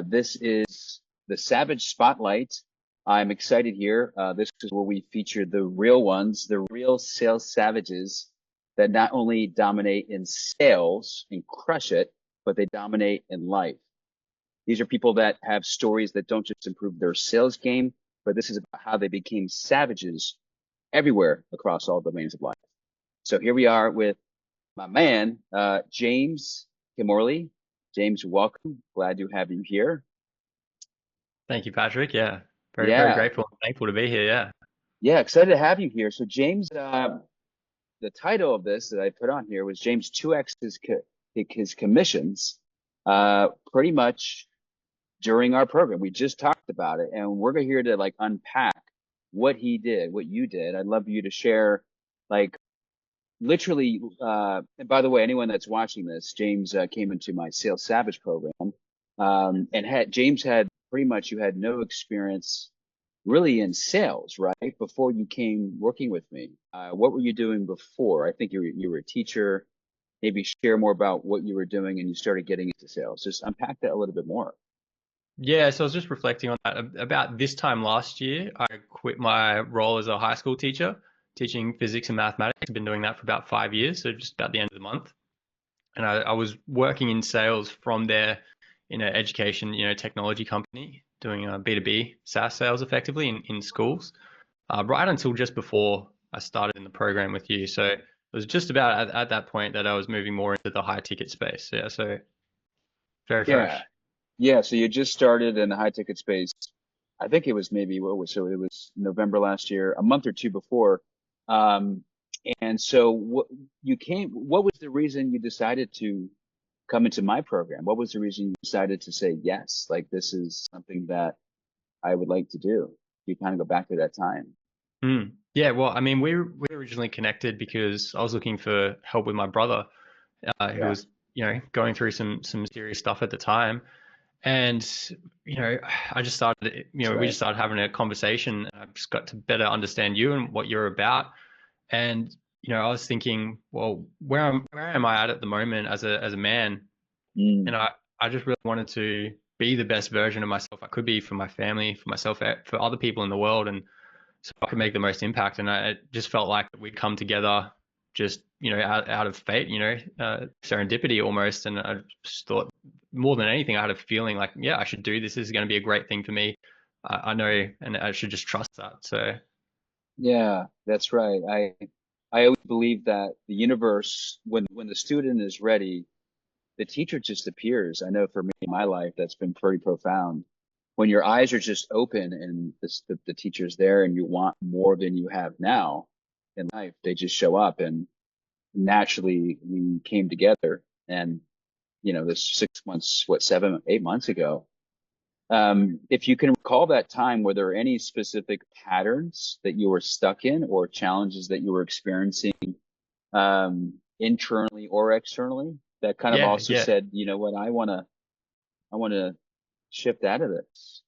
This is the Savage Spotlight. I'm excited here. This is where we feature the real ones, the real sales savages that not only dominate in sales and crush it, but they dominate in life. These are people that have stories that don't just improve their sales game, but this is about how they became savages everywhere across all domains of life. So here we are with my man, James Kimorley. James, welcome. Glad to have you here. Thank you, Patrick. Yeah, very, very Yeah, grateful and thankful to be here. Yeah. yeah, excited to have you here. So James, the title of this that I put on here was James 2x his commissions, pretty much during our program. We just talked about it, and we're here to like unpack what he did, what you did. I'd love you to share, like literally. And by the way, anyone that's watching this, James came into my Sales Savage program, and had James had pretty much you had no experience really in sales, right? Before you came working with me. What were you doing before? I think you were a teacher. Maybe share more about what you were doing and you started getting into sales. Just unpack that a little bit more. Yeah, so I was just reflecting on that. About this time last year, I quit my role as a high school teacher, teaching physics and mathematics. I've been doing that for about 5 years, so just about the end of the month. And I was working in sales from there in an education, technology company, doing B2B SaaS sales effectively in schools, right until just before I started in the program with you. So it was just about at that point that I was moving more into the high ticket space. Yeah, so very Yeah. fresh. Yeah. So you just started in the high ticket space. I think it was maybe so it was November last year, a month or two before. Um, and so what was the reason you decided to come into my program? What was the reason you decided to say, yes, like this is something that I would like to do? You kind of go back to that time. Mm. Yeah, well, I mean, we originally connected because I was looking for help with my brother, who Yeah. was, going through some serious stuff at the time. And, you know, I just started, That's we right. just started having a conversation. And I just got to better understand you and what you're about. And, I was thinking, well, where am I at the moment as a man? Mm, And I just really wanted to be the best version of myself I could be for my family, for myself, for other people in the world. And so I could make the most impact. And it just felt like we'd come together just, out of fate, serendipity almost. And I just thought more than anything, I had a feeling like, yeah, I should do this. This is going to be a great thing for me. I know, and I should just trust that. So, yeah, that's right. I always believe that the universe, when the student is ready, the teacher just appears. I know for me in my life, that's been pretty profound. When your eyes are just open and the teacher's there and you want more than you have now in life, they just show up and naturally we came together. And, this 6 months, what, 7, 8 months ago. If you can recall that time, were there any specific patterns that you were stuck in or challenges that you were experiencing internally or externally that kind of yeah, also yeah, said, you know what, I want to shift out of this.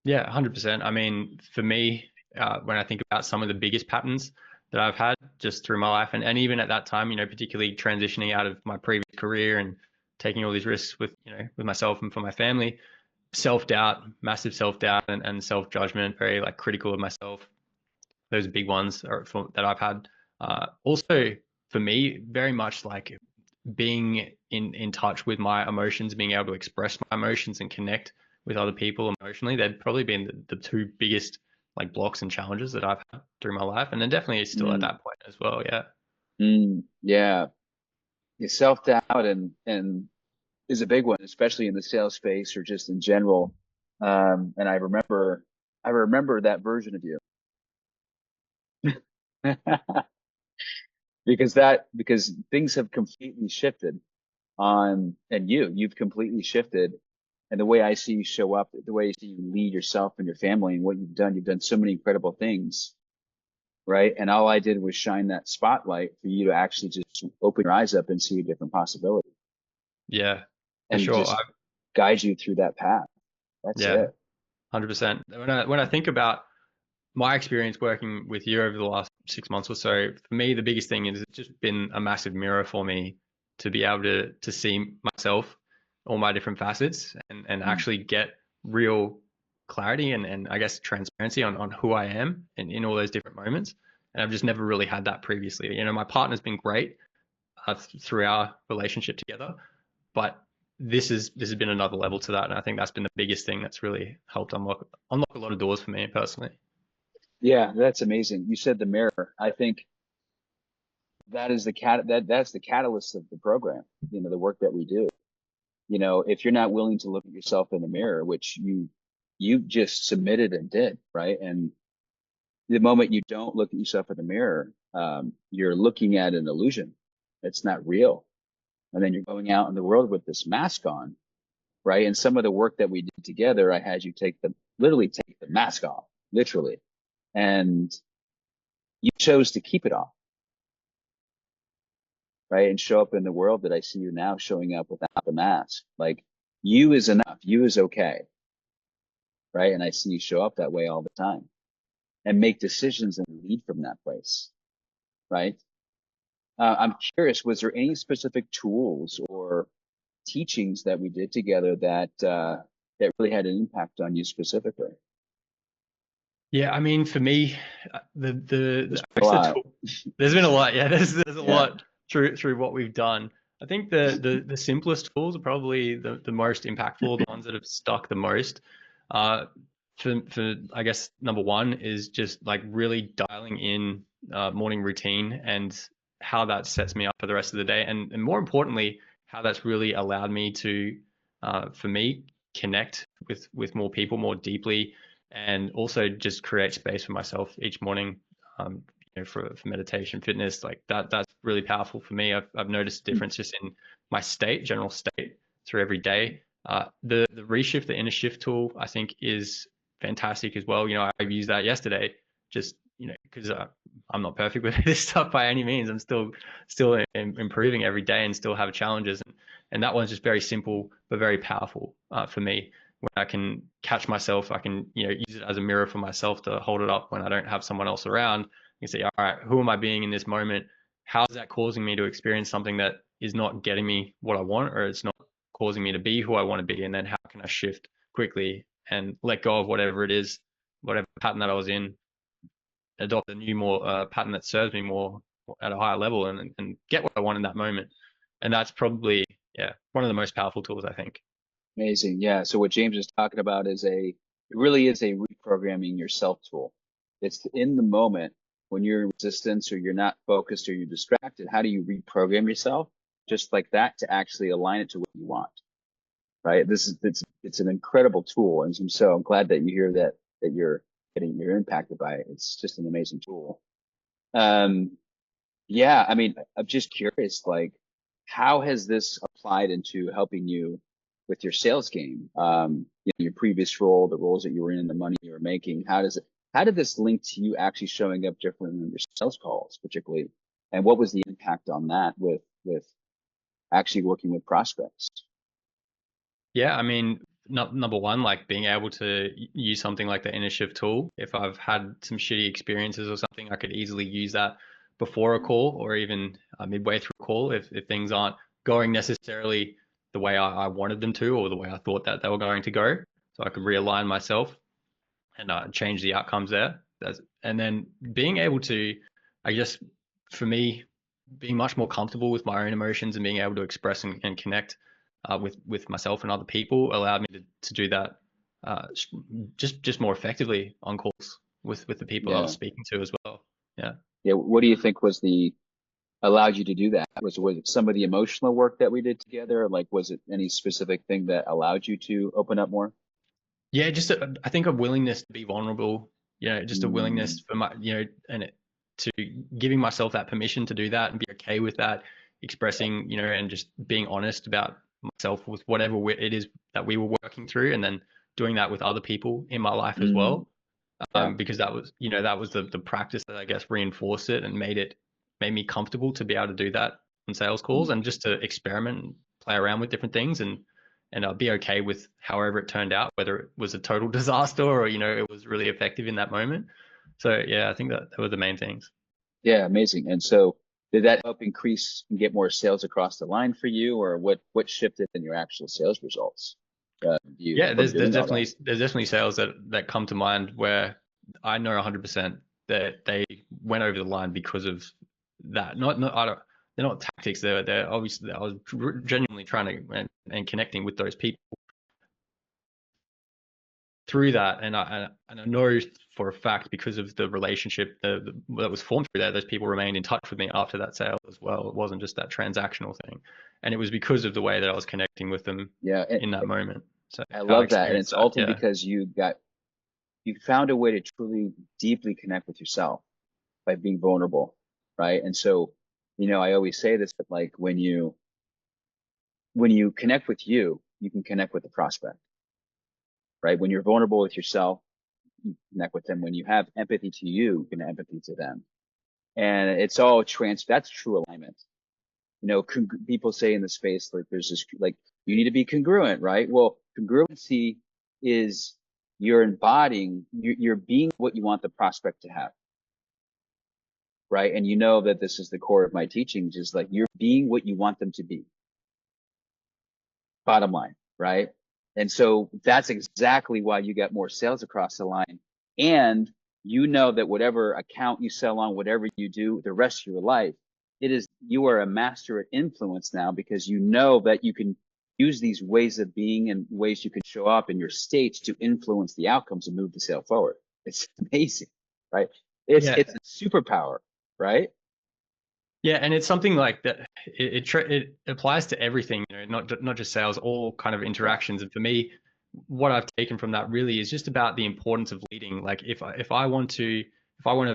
yeah, 100%. I mean, for me, when I think about some of the biggest patterns that I've had just through my life, and even at that time, particularly transitioning out of my previous career and taking all these risks with myself and for my family, self-doubt, massive self-doubt and self-judgment, very like critical of myself. Those are big ones that I've had. Also, for me, very much like being in touch with my emotions, being able to express my emotions and connect with other people emotionally. They'd probably been the two biggest like blocks and challenges that I've had through my life, and then definitely still at Mm, that point as well. Yeah. yeah, yeah, self-doubt and is a big one, especially in the sales space or just in general. And I remember that version of you because things have completely shifted on and you've completely shifted. And the way I see you show up, the way I see you lead yourself and your family and what you've done so many incredible things, right? And all I did was shine that spotlight for you to actually just open your eyes up and see a different possibility Yeah, for and sure. just guide you through that path. That's Yeah, it. 100%. When I think about my experience working with you over the last 6 months or so, for me, the biggest thing is it's just been a massive mirror for me to be able to see myself all my different facets and Mm. actually get real clarity and I guess transparency on who I am in all those different moments. And I've just never really had that previously. You know, my partner's been great through our relationship together, but this has been another level to that, and I think that's been the biggest thing that's really helped unlock a lot of doors for me personally. Yeah, that's amazing. You said the mirror. I think that is that's the catalyst of the program, the work that we do. If you're not willing to look at yourself in the mirror, which you just submitted and did, right? And the moment you don't look at yourself in the mirror, you're looking at an illusion. It's not real. And then you're going out in the world with this mask on, right? And some of the work that we did together, I had you literally take the mask off, literally. And you chose to keep it off, right? And show up in the world that I see you now showing up without the mask. Like you is enough, you is okay, right? And I see you show up that way all the time and make decisions and lead from that place, right? I'm curious, was there any specific tools or teachings that we did together that really had an impact on you specifically? Yeah, I mean, for me, There's I a guess lot. there's been a lot. Yeah, there's a Yeah. lot through what we've done. I think the simplest tools are probably the most impactful, the ones that have stuck the most. Uh, for I guess number one is just like really dialing in morning routine and how that sets me up for the rest of the day, and more importantly, how that's really allowed me to, for me, connect with more people more deeply and also just create space for myself each morning, for meditation, fitness, like that's really powerful for me. I've noticed a difference just in my general state through every day. The reshift, the inner shift tool, I think is fantastic as well. You know, I used that yesterday, just because I'm not perfect with this stuff by any means. I'm still improving every day and still have challenges, and that one's just very simple but very powerful for me when I can catch myself. I can, use it as a mirror for myself to hold it up when I don't have someone else around. You say, all right, who am I being in this moment? How is that causing me to experience something that is not getting me what I want, or it's not causing me to be who I want to be? And then how can I shift quickly and let go of whatever it is, whatever pattern that I was in, adopt a new more pattern that serves me more at a higher level and get what I want in that moment. And that's probably, yeah, one of the most powerful tools, I think. Amazing. Yeah. So what James is talking about it really is a reprogramming yourself tool. It's in the moment when you're in resistance or you're not focused or you're distracted. How do you reprogram yourself just like that to actually align it to what you want? Right. It's an incredible tool. And so I'm glad that you hear that you're impacted by it. It's just an amazing tool. Um, yeah, I mean, I'm just curious, like, how has this applied into helping you with your sales game? Your previous role, the roles that you were in, the money you were making. How did this link to you actually showing up differently in your sales calls, particularly? And what was the impact on that with actually working with prospects? Yeah, I mean, number one, like being able to use something like the initiative tool. If I've had some shitty experiences or something, I could easily use that before a call or even midway through a call if things aren't going necessarily the way I wanted them to or the way I thought that they were going to go. So I could realign myself and change the outcomes there. And then being able to, I guess, for me, being much more comfortable with my own emotions and being able to express and connect with myself and other people allowed me to do that uh, just more effectively on calls with the people I was Yeah. speaking to as well. Yeah. Yeah. What do you think was the allowed you to do that? Was it some of the emotional work that we did together? Like, was it any specific thing that allowed you to open up more? Yeah, I think a willingness to be vulnerable, just a Mm, willingness for to giving myself that permission to do that and be okay with that, yeah. expressing, and just being honest about myself with whatever it is that we were working through, and then doing that with other people in my life as Mm, well. yeah. Because that was the practice that I guess reinforced it and made me comfortable to be able to do that on sales calls Mm, and just to experiment and play around with different things and be okay with however it turned out, whether it was a total disaster or it was really effective in that moment. So yeah, I think that were the main things. yeah. Amazing. And so Did that help increase and get more sales across the line for you, or what shifted in your actual sales results you Yeah, from there's doing all that? definitely sales that come to mind where I know 100% that they went over the line because of that. Not I don't, they're not tactics. They're obviously I was genuinely trying to and connecting with those people through that, and I know for a fact because of the relationship that was formed through that, those people remained in touch with me after that sale as well. It wasn't just that transactional thing, and it was because of the way that I was connecting with them Yeah, in that moment. So I I love that, and experienced it's that. ultimately Yeah. because you found a way to truly deeply connect with yourself by being vulnerable, right? And so, I always say this, but like when you connect with you, you can connect with the prospect, right? When you're vulnerable with yourself, you connect with them. When you have empathy to you, you can have empathy to them. And it's all that's true alignment. People say in the space, like there's this, like, you need to be congruent, right? Well, congruency is you're being what you want the prospect to have, right? And you know that this is the core of my teachings, is like you're being what you want them to be, bottom line, right? And so that's exactly why you get more sales across the line. And you know that whatever account you sell on, whatever you do the rest of your life, you are a master at influence now, because you know that you can use these ways of being and ways you can show up in your states to influence the outcomes and move the sale forward. It's amazing, right? Yeah. It's a superpower, right? Yeah, and it's something like that. It applies to everything, not just sales, all kind of Yeah. interactions. And for me, what I've taken from that really is just about the importance of leading. Like if I want a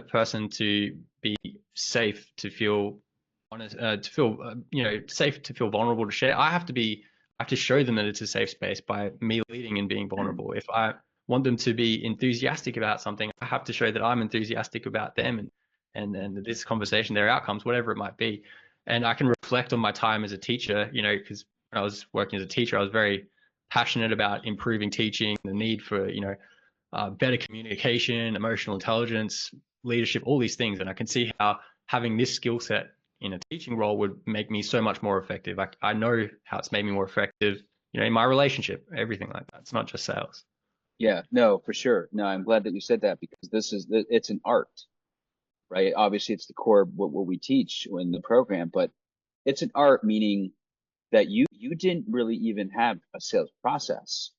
person to be safe, to feel honest, to feel safe, to feel vulnerable, to share, I have to show them that it's a safe space by me leading and being Mm. vulnerable. If I want them to be enthusiastic about something, I have to show that I'm enthusiastic about them and this conversation, their outcomes, whatever it might be. And I can reflect on my time as a teacher, because when I was working as a teacher, I was very passionate about improving teaching, the need for, better communication, emotional intelligence, leadership, all these things. And I can see how having this skill set in a teaching role would make me so much more effective. I know how it's made me more effective, in my relationship, everything like that. It's not just sales. Yeah, no, for sure. No, I'm glad that you said that, because it's an art, right? Obviously, it's the core of what we teach in the program, but it's an art, meaning that you didn't really even have a sales process.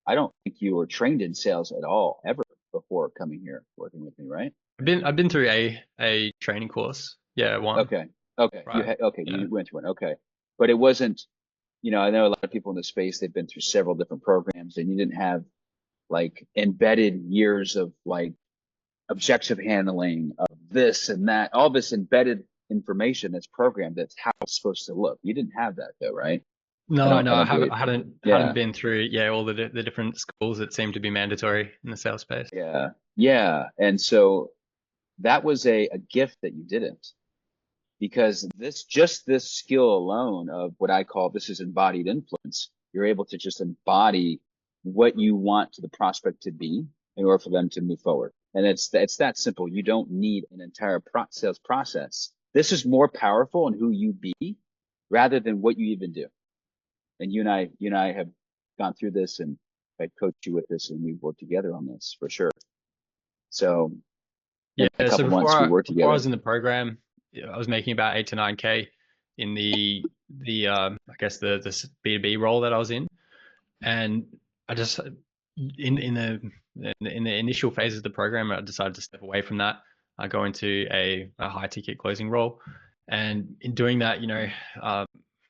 I don't think you were trained in sales at all ever before coming here working with me, right? I've been through a training course. Yeah, one. Okay. Okay. Right. Yeah. You went to one. Okay. But it wasn't, I know a lot of people in the space, they've been through several different programs, and you didn't have like embedded years of like objective handling of this and that, all this embedded information that's programmed. That's how it's supposed to look. You didn't have that though, right? No, no, I don't believe. I hadn't Yeah. been through, yeah, all the different schools that seem to be mandatory in the sales space. Yeah. Yeah. And so that was a gift that you didn't, because this skill alone of what I call, this is embodied influence. You're able to just embody what you want to the prospect to be in order for them to move forward. And it's that simple. You don't need an entire sales process. This is more powerful in who you be rather than what you even do. And you and I have gone through this, and I coached you with this, and we've worked together on this for sure. So Yeah, in a so couple months we worked before I together. was in the program, yeah, I was making about 8 to 9K in the I guess the B2B role that I was in, and I just in the initial phase of the program, I decided to step away from that. I go into a high ticket closing role, and in doing that, uh,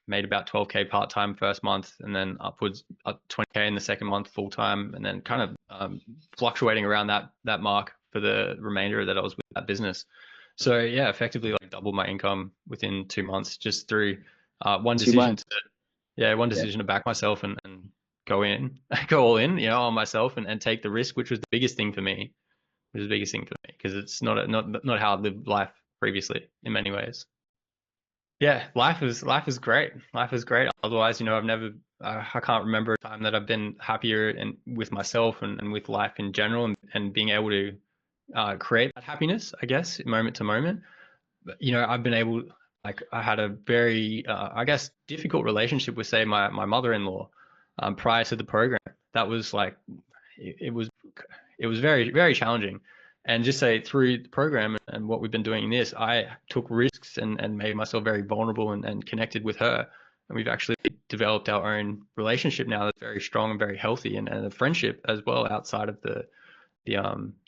made about 12K part time first month, and then upwards up 20K in the second month full time, and then kind of fluctuating around that mark for the remainder that I was with that business. So yeah, effectively like doubled my income within 2 months just through one 2 months. decision one Yeah. decision to back myself and go in, go all in, on myself and take the risk, which was the biggest thing for me, because it's not how I lived life previously in many ways. Yeah, life is great. Life is great. Otherwise, I've never, I can't remember a time that I've been happier and with myself and with life in general, and being able to create that happiness, I guess, moment to moment. But, I've been able, like I had a very, I guess, difficult relationship with, say, my mother-in-law prior to the program. That was like, it was very, very challenging. And just say through the program and what we've been doing in this, I took risks and made myself very vulnerable and connected with her. And we've actually developed our own relationship now that's very strong and very healthy, and a friendship as well outside of the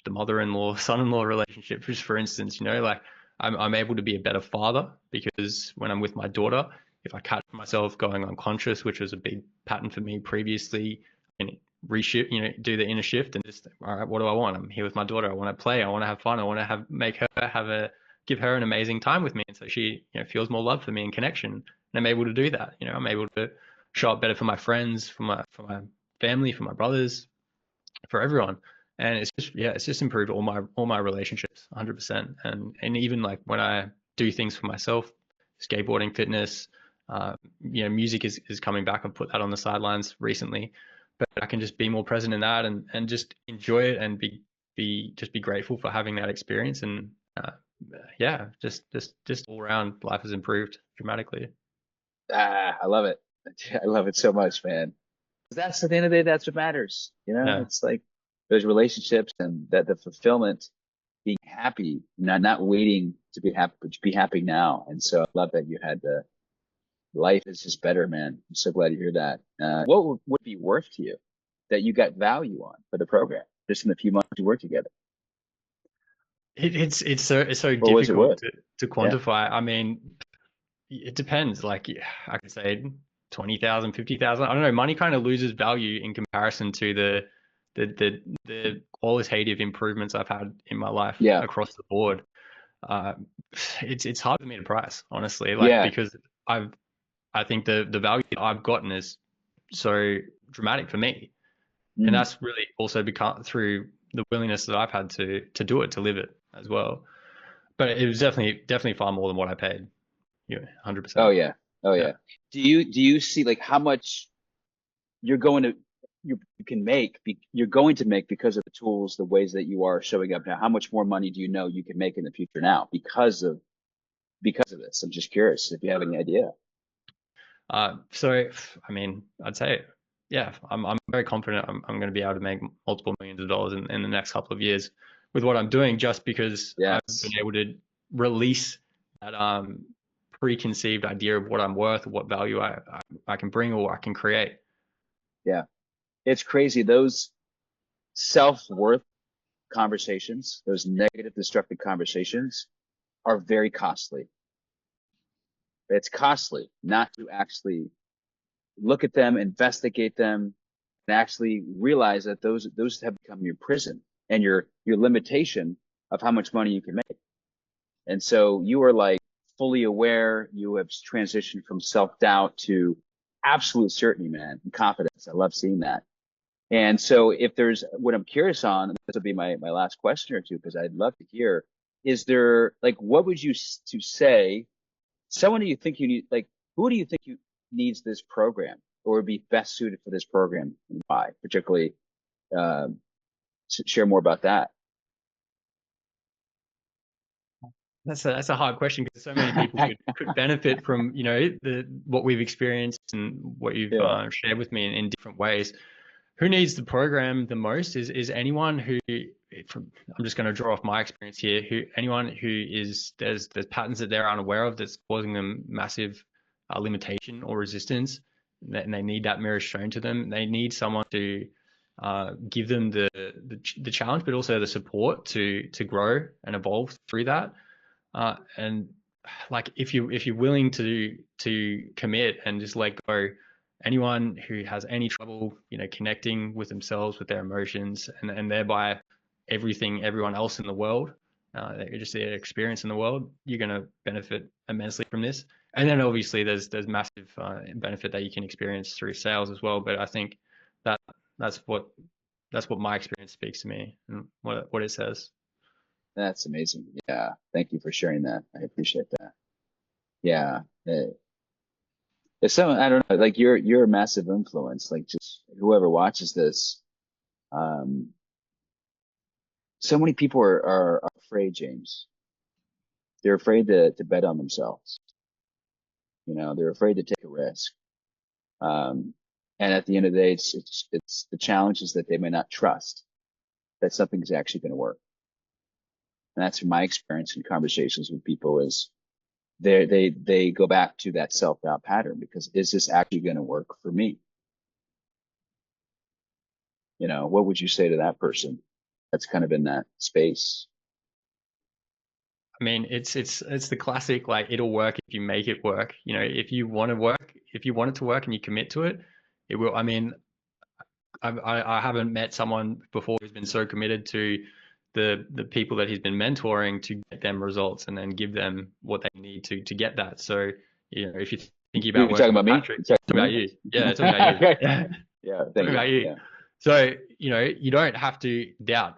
mother-in-law son-in-law relationship. Just for instance, like I'm able to be a better father because when I'm with my daughter, if I catch myself going unconscious, which was a big pattern for me previously, and reshift, do the inner shift and just, all right, what do I want? I'm here with my daughter. I want to play. I want to have fun. I want to make her give her an amazing time with me, and so she feels more love for me and connection. And I'm able to do that. I'm able to show up better for my friends, for my family, for my brothers, for everyone. And it's just, yeah, it's just improved all my relationships 100%. And even like when I do things for myself, skateboarding, fitness, music is coming back. I've put that on the sidelines recently, but I can just be more present in that and just enjoy it and be grateful for having that experience. And yeah, just all around life has improved dramatically. I love it. I love it so much, man. 'Cause that's at the end of the day, that's what matters. Yeah. It's like those relationships and that the fulfillment, being happy, not waiting to be happy, but to be happy now. And so I love that you had the life is just better, man. I'm so glad to hear that. What would be worth to you that you got value on for the program just in the few months you worked together? It's so What was it difficult worth? to Yeah. quantify. I mean, it depends. Like, yeah, I could say 20,000, 50,000. I don't know. Money kind of loses value in comparison to the qualitative improvements I've had in my life Yeah. across the board. Uh, it's hard for me to price, honestly. Like, Yeah. because I think the value that I've gotten is so dramatic for me, and Mm. that's really also become through the willingness that I've had to do it, to live it as well. But it was definitely far more than what I paid. Yeah, Oh 100%. yeah. Oh Yeah. yeah. Do you see like how much you're going to you can make you're going to make because of the tools, the ways that you are showing up now? How much more money do you know you can make in the future now because of this? I'm just curious if you have any idea. So, I mean, I'd say, yeah, I'm very confident I'm going to be able to make multiple millions of dollars in the next couple of years with what I'm doing, just because I've been Yes. able to release that preconceived idea of what I'm worth, what value I can bring or I can create. Yeah. It's crazy. Those self-worth conversations, those negative, destructive conversations are very costly. It's costly not to actually look at them, investigate them, and actually realize that those have become your prison and your limitation of how much money you can make. And so you are like fully aware. You have transitioned from self-doubt to absolute certainty, man, and confidence. I love seeing that. And so if there's what I'm curious on, and this will be my last question or two, because I'd love to hear, is there like what would you to say someone do you think you need like who do you think you needs this program or would be best suited for this program and why? Particularly um, share more about that. That's a hard question because so many people could benefit from the what we've experienced and what you've Yeah. shared with me in different ways. Who needs the program the most is anyone who, I'm just going to draw off my experience here, who anyone who is there's patterns that they're unaware of that's causing them massive limitation or resistance, and they need that mirror shown to them. They need someone to give them the challenge, but also the support to grow and evolve through that. And like if you're willing to commit and just let go, anyone who has any trouble, connecting with themselves, with their emotions, and thereby everyone else in the world, just their experience in the world, you're going to benefit immensely from this. And then obviously there's massive benefit that you can experience through sales as well. But I think that that's what that's what my experience speaks to me and what it says. That's amazing. Yeah. Thank you for sharing that. I appreciate that. Yeah. If someone, I don't know, like you're a massive influence, like just whoever watches this, um, so many people are afraid, James. They're afraid to bet on themselves. They're afraid to take a risk. And at the end of the day, it's the challenge is that they may not trust that something's actually going to work. And that's from my experience in conversations with people is they go back to that self-doubt pattern because is this actually going to work for me? What would you say to that person that's kind of in that space? I mean, it's the classic, like, it'll work if you make it work. If you want it to work and you commit to it, it will. I mean, I haven't met someone before who's been so committed to the people that he's been mentoring to get them results and then give them what they need to get that. So, if you're thinking about You're talking working about with me? Patrick, You're talking about talking you. to Yeah, me? talking about you. Okay. Yeah, Yeah, thank talking you. about you. Yeah. So, you don't have to doubt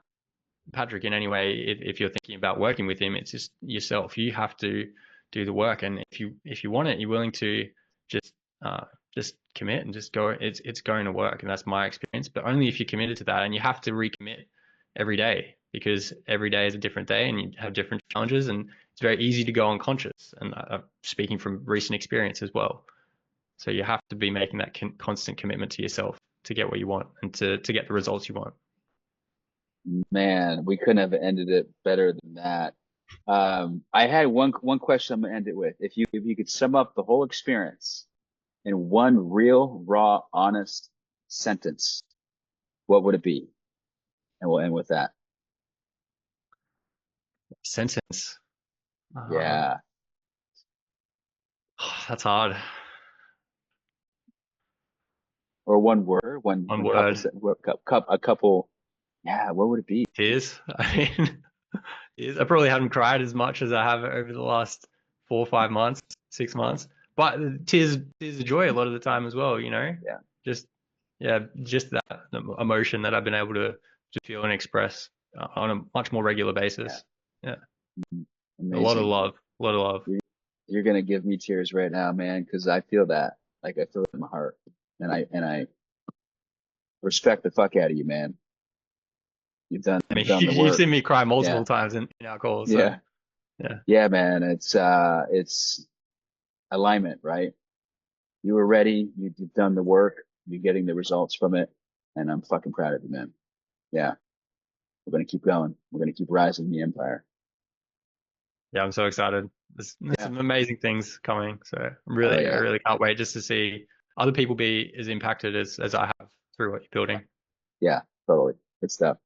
Patrick in any way if you're thinking about working with him. It's just yourself. You have to do the work, and if you want it, you're willing to just just commit and just go. It's going to work, and that's my experience. But only if you're committed to that, and you have to recommit every day because every day is a different day, and you have different challenges, and it's very easy to go unconscious. And I'm speaking from recent experience as well. So you have to be making that constant commitment to yourself to get what you want and to get the results you want. Man, we couldn't have ended it better than that. I had one question I'm gonna end it with. If you could sum up the whole experience in one real, raw, honest sentence, what would it be? And we'll end with that. Sentence. Uh, Yeah. that's hard. Or one word, one One one couple, word. a couple. Yeah. What would it be? Tears. I mean, tears. I probably haven't cried as much as I have over the last 4 or 5 months, 6 months. But tears of joy a lot of the time as well. Yeah. Just yeah, just that emotion that I've been able to feel and express on a much more regular Yeah. basis. Yeah, a lot of Amazing. love, a lot of love. You're gonna give me tears right now, man, because I feel that. Like I feel it in my heart. And I respect the fuck out of you, man. I You've mean, done the you've work. seen me cry Yeah. multiple times in our calls, so Yeah. yeah. Yeah, man. It's alignment, right? You were ready, you've done the work, you're getting the results from it, and I'm fucking proud of you, man. Yeah. We're gonna keep going. We're gonna keep rising the empire. Yeah, I'm so excited. There's Yeah. some amazing things coming. So Oh I yeah. really can't wait just to see other people be as impacted as I have through what you're building. Yeah, totally. Good stuff.